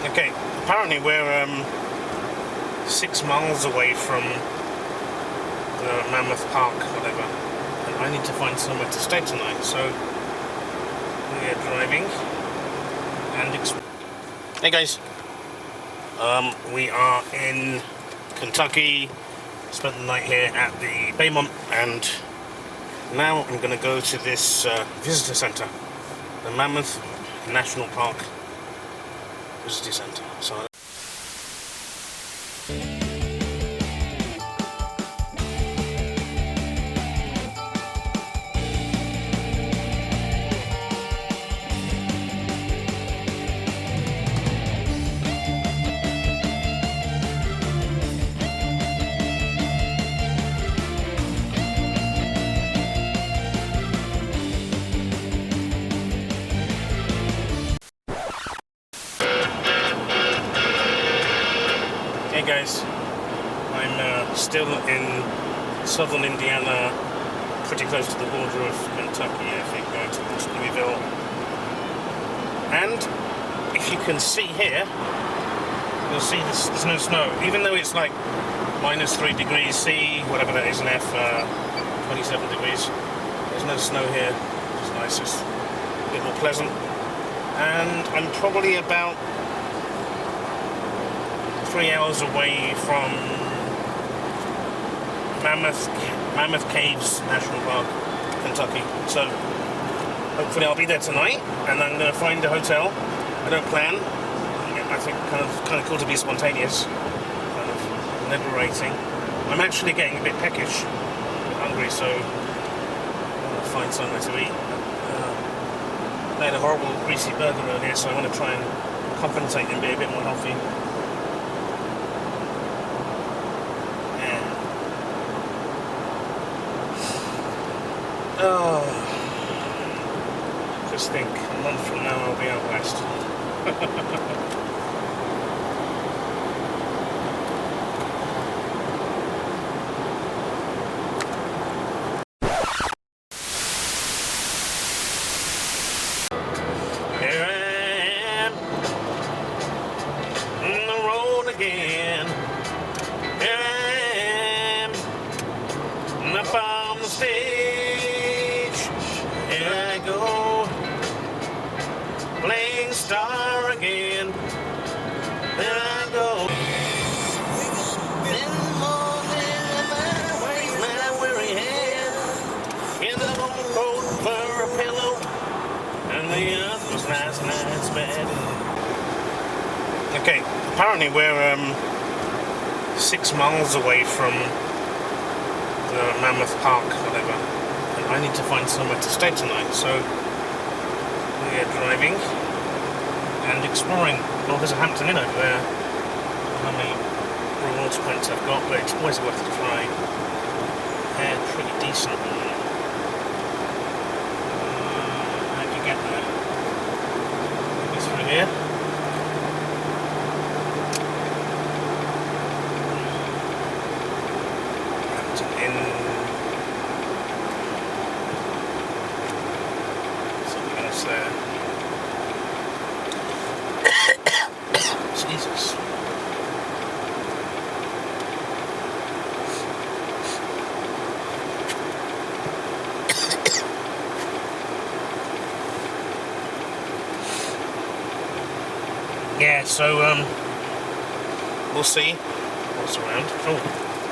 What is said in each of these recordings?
Okay, apparently we're 6 miles away from the Mammoth Park, whatever, and I need to find somewhere to stay tonight, so we're driving and hey guys, we are in Kentucky, spent the night here at the Mammoth, and now I'm going to go to this visitor center, the Mammoth National Park Visitor Center. So hey guys, I'm still in southern Indiana, pretty close to the border of Kentucky, I think, going towards Louisville. And if you can see here, you'll see there's no snow, even though it's like -3 degrees C, whatever that is in F, 27 degrees. There's no snow here, which is nice, it's a bit more pleasant. And I'm probably about 3 hours away from Mammoth Caves National Park, Kentucky. So hopefully I'll be there tonight, and I'm going to find a hotel. I don't plan. I think kind of cool to be spontaneous, kind of liberating. I'm actually getting a bit peckish, a bit hungry, so I want to find somewhere to eat. I had a horrible greasy burger earlier, so I want to try and compensate and be a bit more healthy. Oh, just think, a month from now I'll be out west. Here I am, on the road again. Here I am, up on the stage. Here I go, playing star again. There I go. In the morning, I wave my weary hand. In the coat for a pillow, and the earth was last night's bed. Okay, apparently we're 6 miles away from the Mammoth Park, whatever. I need to find somewhere to stay tonight, so we're driving and exploring. Well, there's a Hampton Inn over there. I don't know how many rewards points I've got, but it's always worth a try. They're pretty decent. How do you get there? Maybe through here. Hampton Inn. There. Jesus. Yeah, so we'll see what's around. Oh,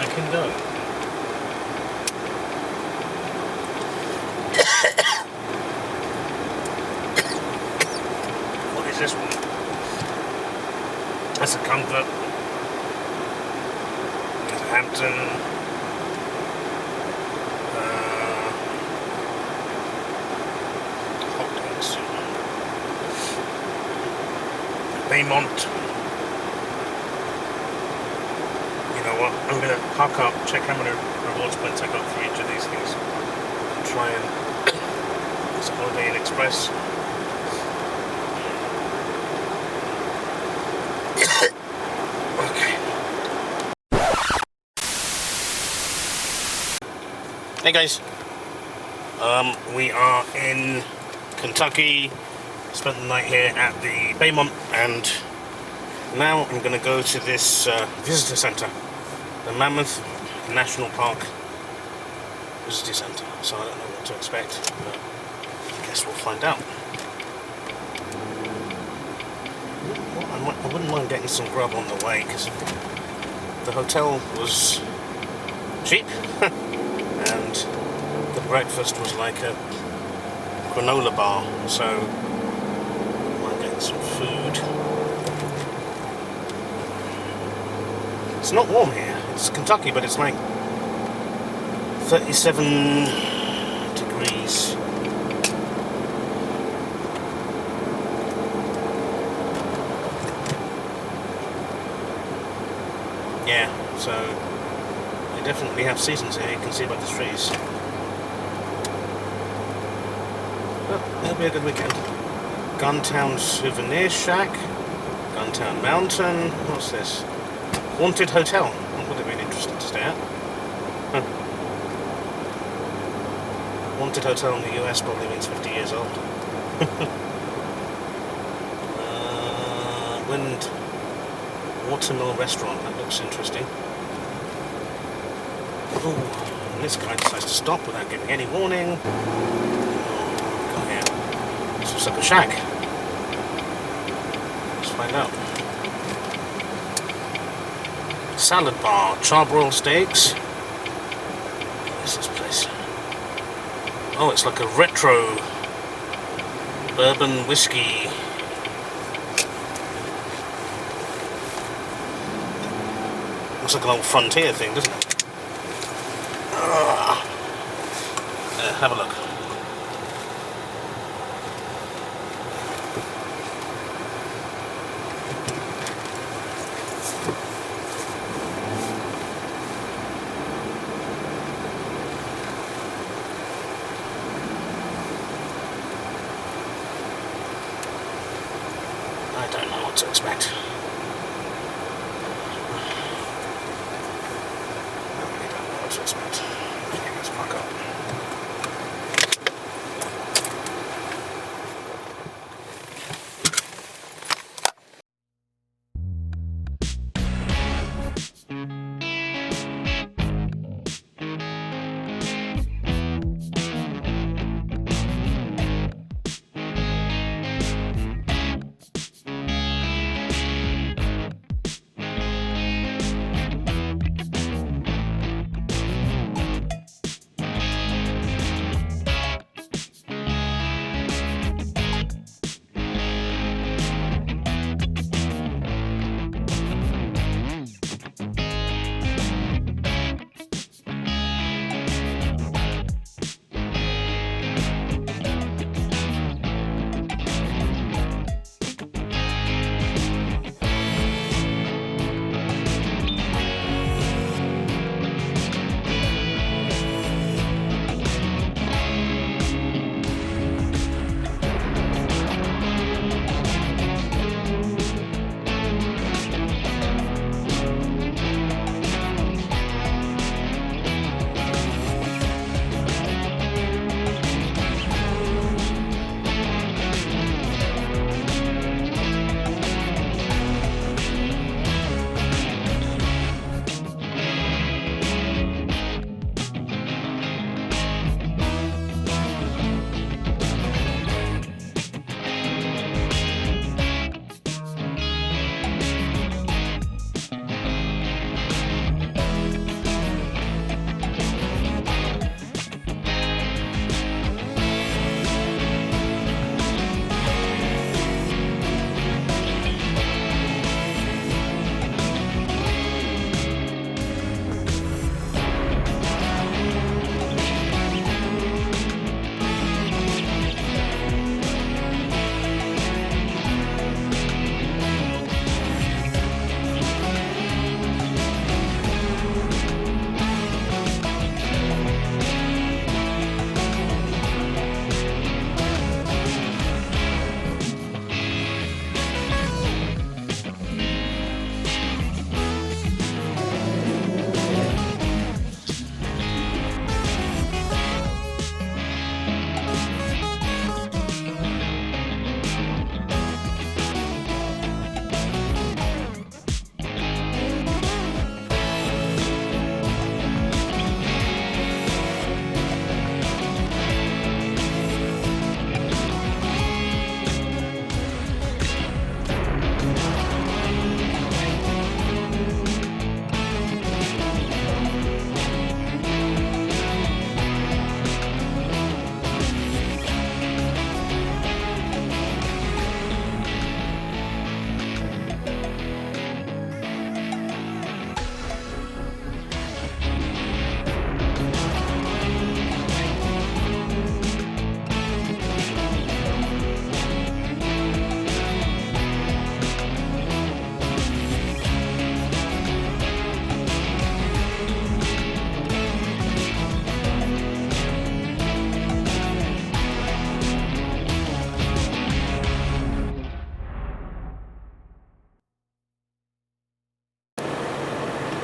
I can go. This one. That's a Comfort. There's a Hampton. Hot dogs. Mammoth. You know what? I'm gonna park up, check how many rewards points I got for each of these things, and try and use a Holiday Inn Express. Hey guys, we are in Kentucky, spent the night here at the Mammoth, and Now I'm going to go to this visitor centre, the Mammoth National Park Visitor Centre. So I don't know what to expect, but I guess we'll find out. I wouldn't mind getting some grub on the way, because the hotel was cheap and the breakfast was like a granola bar, so I might get some food. It's not warm here. It's Kentucky, but it's like 37 degrees. Yeah, so they definitely have seasons here, you can see by the trees. Well, it'll be a good weekend. Guntown Souvenir Shack, Guntown Mountain, what's this? Haunted Hotel, that would have been interesting to stay at. Huh. Haunted Hotel in the US probably means 50 years old. Wind Watermill Restaurant, that looks interesting. Ooh, and this guy decides to stop without giving any warning. Got here. This looks like a shack. Let's find out. Salad bar, charbroiled steaks. What is this place? Oh, it's like a retro bourbon whiskey. Looks like an old frontier thing, doesn't it? Have a look. I don't know what to expect. I really don't know what to expect. Okay, let's park up.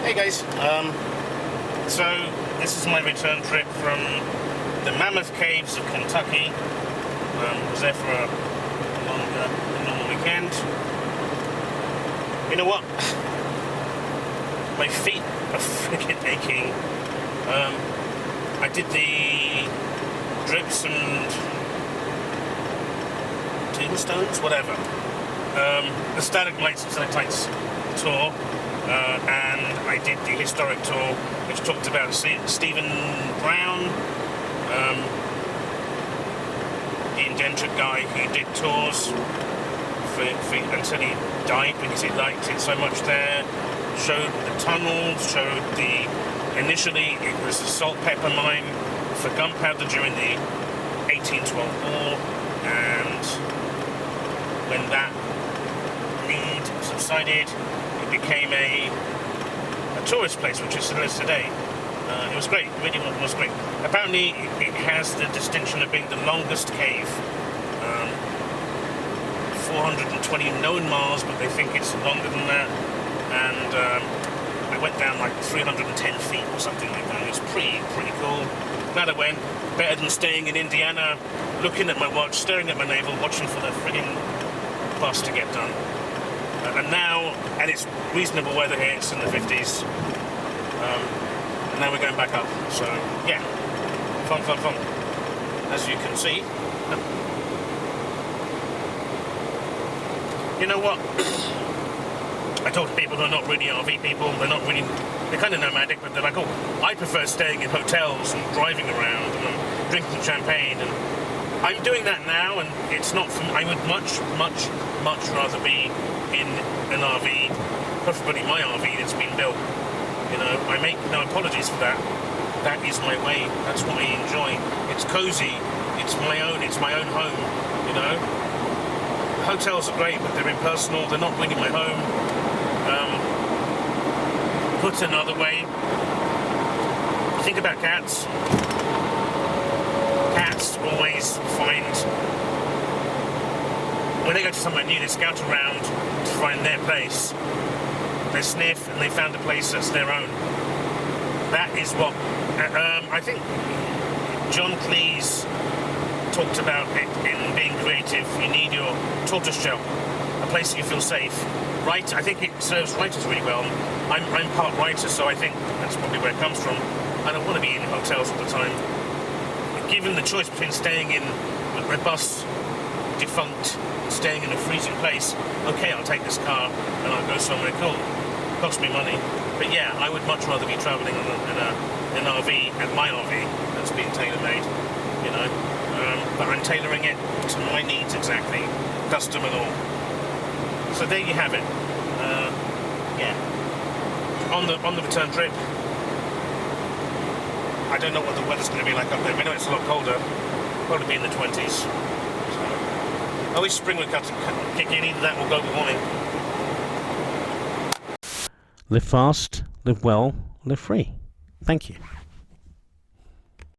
Hey guys, so this is my return trip from the Mammoth Caves of Kentucky. Was there for a longer than normal weekend. You know what? My feet are freaking aching. I did the drips and tombstones, whatever. The stalagmites and stalactites tour, and I did the historic tour, which talked about Stephen Brown, the indentured guy who did tours until he died because he liked it so much there. Showed the tunnels, showed initially it was a salt pepper mine for gunpowder during the 1812 war, and when that need subsided, it became a tourist place, which it still is today. It was great, really was great. Apparently it has the distinction of being the longest cave. 420 known miles, but they think it's longer than that. And I went down like 310 feet or something like that. It was pretty cool. Glad I went. Better than staying in Indiana, looking at my watch, staring at my navel, watching for the frigging bus to get done. And it's reasonable weather here. It's in the 50s. And now we're going back up. So yeah, fun. As you can see. You know what? I talk to people who are not really RV people, they're kind of nomadic, but they're like, oh, I prefer staying in hotels and driving around and drinking champagne, and I'm doing that now, and it's not for me. I would much rather be in an RV, preferably my RV that's been built. You know, I make no apologies for that. That is my way. That's what I enjoy. It's cozy. It's my own home, you know. Hotels are great, but they're impersonal. They're not really my home. Put another way, think about cats. Cats always find, when they go to somewhere new, they scout around to find their place. They sniff and they found a place that's their own. That is what, I think John Cleese talked about it in being creative. You need your tortoise shell, a place that you feel safe. Right, I think it serves writers really well. I'm part writer, so I think that's probably where it comes from. I don't want to be in hotels all the time. Given the choice between staying in a robust, defunct, staying in a freezing place, okay, I'll take this car and I'll go somewhere cool. It costs me money. But yeah, I would much rather be travelling in an RV, and my RV, that's been tailor-made, you know. But I'm tailoring it to my needs exactly, custom and all. So there you have it. Yeah. On the return trip, I don't know what the weather's going to be like up there. We know it's a lot colder. Probably be in the 20s. So, I wish spring would kick in. Either that or global warming. Live fast, live well, live free. Thank you.